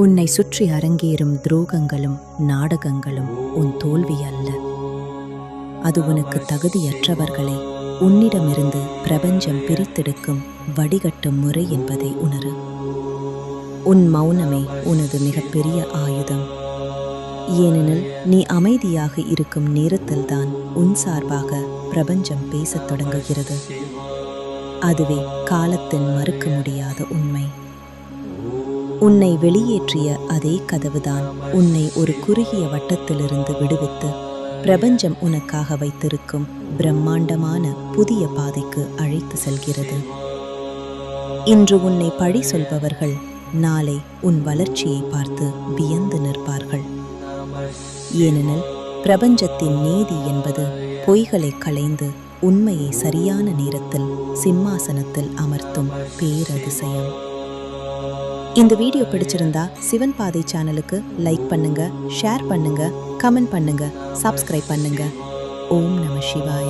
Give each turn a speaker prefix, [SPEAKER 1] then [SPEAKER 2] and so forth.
[SPEAKER 1] உன்னை சுற்றி அரங்கேறும் துரோகங்களும் நாடகங்களும் உன் தோல்வி அல்ல. அது உனக்கு தகுதியற்றவர்களை உன்னிடமிருந்து பிரபஞ்சம் பிரித்தெடுக்கும் வடிகட்டும் முறை என்பதை உணரு. உன் மௌனமே உனது மிகப்பெரிய ஆயுதம். ஏனெனில் நீ அமைதியாக இருக்கும் நேரத்தில்தான் உன் சார்பாக பிரபஞ்சம் பேசத் தொடங்குகிறது. அதுவே காலத்தின் மறுக்க முடியாத உண்மை. உன்னை வெளியேற்றிய அதே கதவுதான் உன்னை ஒரு குறுகிய வட்டத்திலிருந்து விடுவித்து பிரபஞ்சம் உனக்காக வைத்திருக்கும் பிரம்மாண்டமான புதிய பாதைக்கு அழைத்து செல்கிறது. இன்று உன்னை பழி சொல்பவர்கள் நாளை உன் வளர்ச்சியை பார்த்து வியந்து நிற்பார்கள். ஏனெனில் பிரபஞ்சத்தின் நீதி என்பது பொய்களை களைந்து உண்மையை சரியான நேரத்தில் சிம்மாசனத்தில் அமர்த்தும் பேரதிசயம். இந்த வீடியோ பிடிச்சிருந்தா சிவன் பாதை சேனலுக்கு லைக் பண்ணுங்க, ஷேர் பண்ணுங்க, கமெண்ட் பண்ணுங்க, சப்ஸ்கிரைப் பண்ணுங்க. ஓம் நம சிவாய.